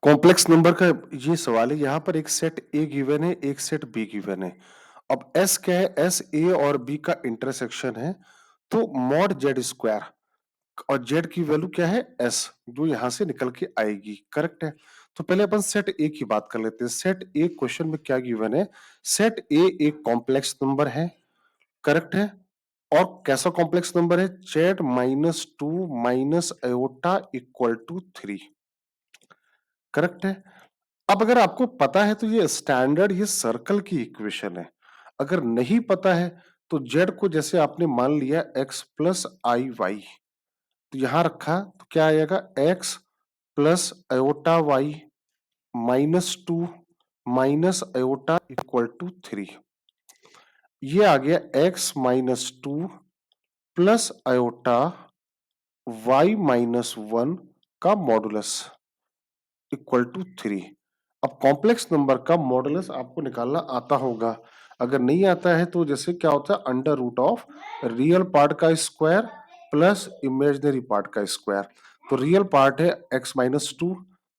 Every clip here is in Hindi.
कॉम्प्लेक्स नंबर का ये सवाल है। यहाँ पर एक सेट ए गिवन है, एक सेट बी गिवन है। अब एस क्या है? एस ए और बी का इंटरसेक्शन है। तो मॉड जेड स्क्वायर और जेड की वैल्यू क्या है? एस, जो यहां से निकल के आएगी। करेक्ट है। तो पहले अपन सेट ए की बात कर लेते हैं। सेट ए क्वेश्चन में क्या गिवन है? सेट ए एक कॉम्प्लेक्स नंबर है। करेक्ट है। और कैसा कॉम्प्लेक्स नंबर है? Z minus two minus iota equal to 3। Correct है। अब अगर आपको पता है तो ये स्टैंडर्ड, ये सर्कल की इक्वेशन है। अगर नहीं पता है तो जेड को जैसे आपने मान लिया एक्स प्लस आई वाई, तो यहां रखा तो क्या आएगा? X plus iota Y minus two minus iota equal to 3। ये आ गया X minus two plus iota Y minus one का मॉडुलस इक्वल टू 3। अब कॉम्प्लेक्स नंबर का मॉडुलस आपको निकालना आता होगा। अगर नहीं आता है तो जैसे क्या होता है? Under root of real part का स्क्वायर प्लस इमेजिनरी पार्ट का स्क्वायर। तो रियल पार्ट है एक्स माइनस टू,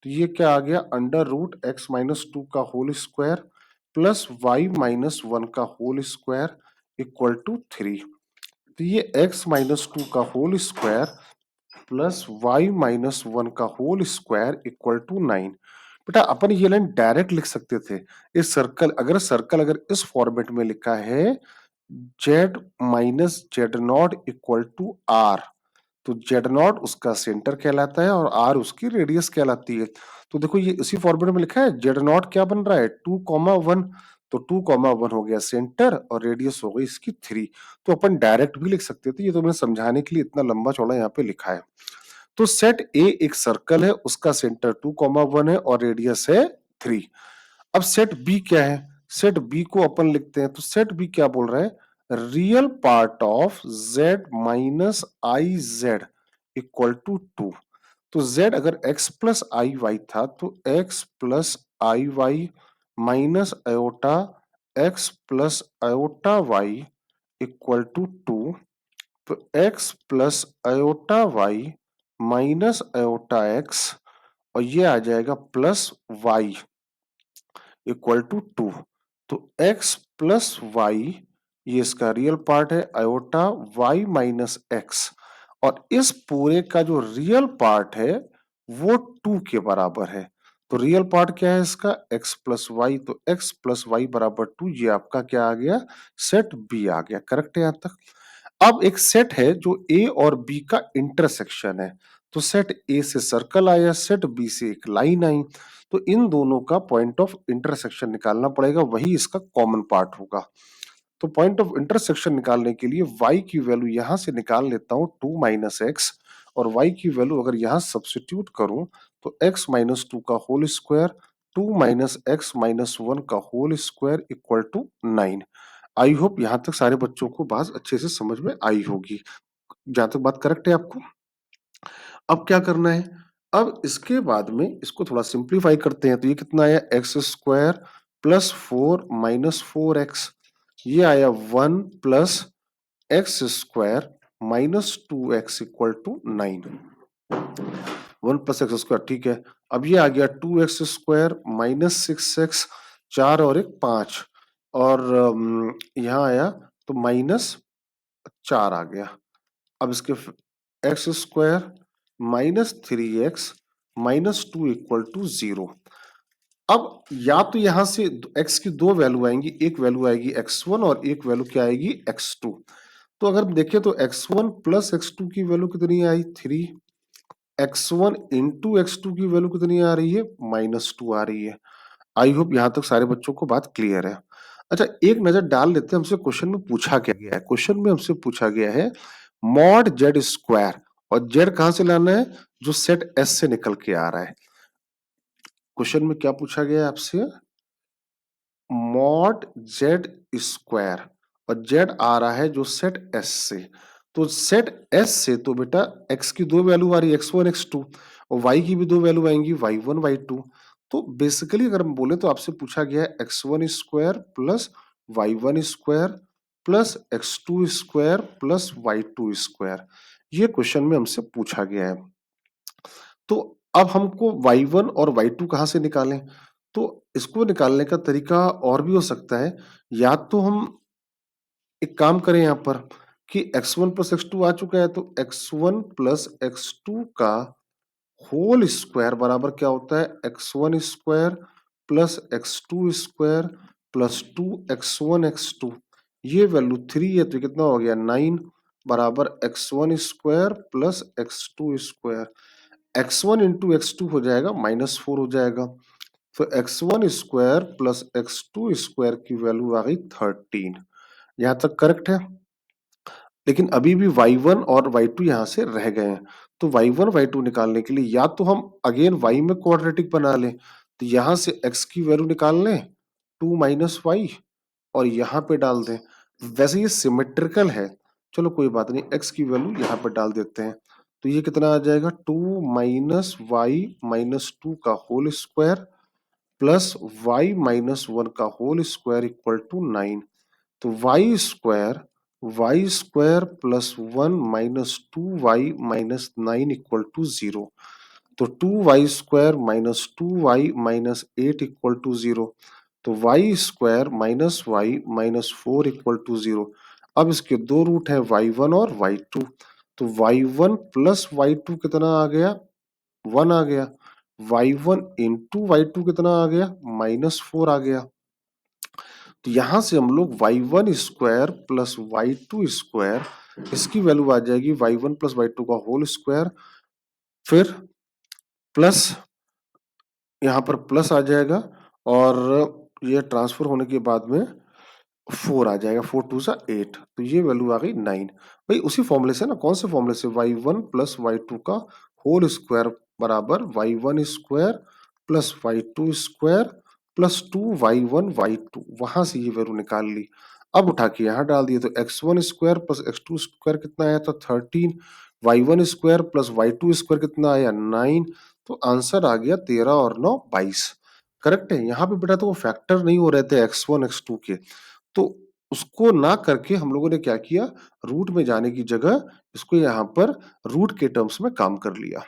तो ये क्या आ गया? Under root x minus two का whole square plus Y minus one का होल स्क्वायर इक्वल टू 3। तो ये एक्स माइनस टू का whole square plus Y minus one का होल स्क्वायर इक्वल टू 9। बेटा अपन ये लाइन डायरेक्ट लिख सकते थे। इस सर्कल अगर इस फॉर्मेट में लिखा है Z minus Z not equal to R, तो जेड नॉट उसका सेंटर कहलाता है और आर उसकी रेडियस कहलाती है। तो देखो ये इसी फॉर्मेट में लिखा है। जेड नॉट क्या बन रहा है? 2,1। तो 2,1 हो गया सेंटर और रेडियस हो गई इसकी 3। तो अपन डायरेक्ट भी लिख सकते थे। ये तो मैंने समझाने के लिए इतना लंबा चौड़ा यहाँ पे लिखा है। तो सेट ए एक सर्कल है, उसका सेंटर 2,1 है और रेडियस है 3। अब सेट बी क्या है? सेट बी को अपन लिखते हैं। तो सेट बी क्या बोल रहा है? Real part of z minus I Z equal to 2। तो z अगर x प्लस आई वाई था तो x plus I Y minus iota x plus iota Y equal to 2। तो x plus iota Y minus iota x और ये आ जाएगा प्लस वाई इक्वल टू 2। तो x प्लस वाई, ये इसका रियल पार्ट है, अयोटा y माइनस एक्स, और इस पूरे का जो रियल पार्ट है वो 2 के बराबर है। तो रियल पार्ट क्या है इसका? x plus Y. तो x प्लस वाई बराबर 2। ये आपका क्या आ गया? सेट बी आ गया। करेक्ट है यहां तक। अब एक सेट है जो ए और बी का इंटरसेक्शन है। तो सेट ए से सर्कल आया, सेट बी से एक लाइन आई, तो इन दोनों का पॉइंट ऑफ इंटरसेक्शन निकालना पड़ेगा, वही इसका कॉमन पार्ट होगा। तो पॉइंट ऑफ इंटरसेक्शन निकालने के लिए y की वैल्यू यहां से निकाल लेता हूं 2 माइनस एक्स, और y की वैल्यू अगर यहां सब्स्टिट्यूट करूं तो x माइनस टू का whole square 2 minus x minus one का whole square equal to 9। I hope यहां तक सारे बच्चों को बात अच्छे से समझ में आई होगी। जहां तक बात करेक्ट है आपको। अब क्या करना है? अब इसके बाद में इसको थोड़ा सिंप्लीफाई करते हैं। तो ये कितना आया? X square plus 4 minus 4x। ये आया 1 plus X square minus 2x equal to 9। 1 plus X square, ठीक है। अब ये आ गया 2x स्क्वायर माइनस 6x, 4 और 1 5, और यहाँ आया तो माइनस 4 आ गया। अब इसके X square minus 3x minus 2 equal to 0। अब या तो यहां से x की दो वैल्यू आएंगी, एक वैल्यू आएगी x1 और एक वैल्यू क्या आएगी? x2। तो अगर देखें तो x1 प्लस x2 की वैल्यू कितनी आई? 3। x1 इंटू x2 की वैल्यू कितनी आ रही है? माइनस 2 आ रही है। आई होप यहां तक सारे बच्चों को बात क्लियर है। अच्छा, एक नजर डाल लेते हैं हमसे क्वेश्चन में पूछा क्या गया है। क्वेश्चन में हमसे पूछा गया है मॉड जेड स्क्वायर, और जेड कहां से लाना है? जो सेट एस से निकल के आ रहा है। क्वेश्चन में क्या पूछा गया है आपसे? मॉड जेड स्क्वायर, और जेड आ रहा है जो सेट एस से। तो सेट एस से तो बेटा एक्स की दो वैल्यू आ रही है, x1 x2, और वाई की भी दो वैल्यू आएंगी, y1 y2। तो बेसिकली अगर हम बोले तो आपसे पूछा गया है x1 square plus y1 square plus x2 square plus y2 square. ये क्वेश्चन में हमसे पूछा गया है। तो अब हमको y1 और y2 कहाँ से निकालें? तो इसको निकालने का तरीका और भी हो सकता है। या तो हम एक काम करें यहाँ पर कि x1 प्लस x2 आ चुका है, तो x1 प्लस x2 का होल स्क्वायर बराबर क्या होता है? x1 square plus x2 square plus 2x1 x2। ये वैल्यू 3 है, तो कितना हो गया? 9 बराबर x1 square plus x2 square. x1 into x2 हो जाएगा -4 हो जाएगा। तो x1 square plus x2 square की वैल्यू आ गई 13। यहाँ तक करेक्ट है? लेकिन अभी भी y1 और y2 यहाँ से रह गए हैं। तो y1 y2 निकालने के लिए या तो हम अगेन y में क्वाड्रेटिक बना लें, तो यहाँ से x की वैल्यू निकाल लें 2 माइनस वाई और यहाँ पे डाल दें। वैसे ये सिमेट्रिकल है, चलो कोई बात नहीं, x की वैल्यू यहाँ पे डाल देते हैं। तो ये कितना आ जाएगा? 2 माइनस वाई माइनस 2 का whole square plus Y minus 1 का होल स्क्वायर इक्वल टू 9। तो Y square plus 1 minus 2y minus 9 equal to 0। तो 2y square minus 2y minus 8 equal to 0। तो y square minus Y minus 4 equal to 0। अब इसके दो रूट है y1 और y2। तो y1 प्लस y2 कितना आ गया? 1 आ गया। y1 इंटू y2 कितना आ गया? -4 आ गया। तो यहां से हम लोग y1 square plus y2 square, इसकी वैल्यू आ जाएगी y1 प्लस y2 का होल स्क्वायर, फिर प्लस यहाँ पर प्लस आ जाएगा और ये ट्रांसफर होने के बाद में 4 आ जाएगा। 4 टू सा 8, तो ये वैल्यू आ गई 9। भाई उसी फॉर्मूले से ना, कौन से फॉर्मूले से? y1 प्लस y2 का होल स्क्वायर बराबर y1 square plus y2 square plus 2y1 y2, वहां से ये वैल्यू निकाल ली। अब उठा के यहाँ डाल दिए, तो x1 square plus x2 square कितना आया था? 13। y1 square plus y2 square कितना आया? 9। तो आंसर आ गया 13 और 9 22। करेक्ट है। यहाँ पे बेटा तो वो फैक्टर नहीं हो रहे थे x1 x2 के, तो उसको ना करके हम लोगों ने क्या किया? रूट में जाने की जगह इसको यहाँ पर रूट के टर्म्स में काम कर लिया।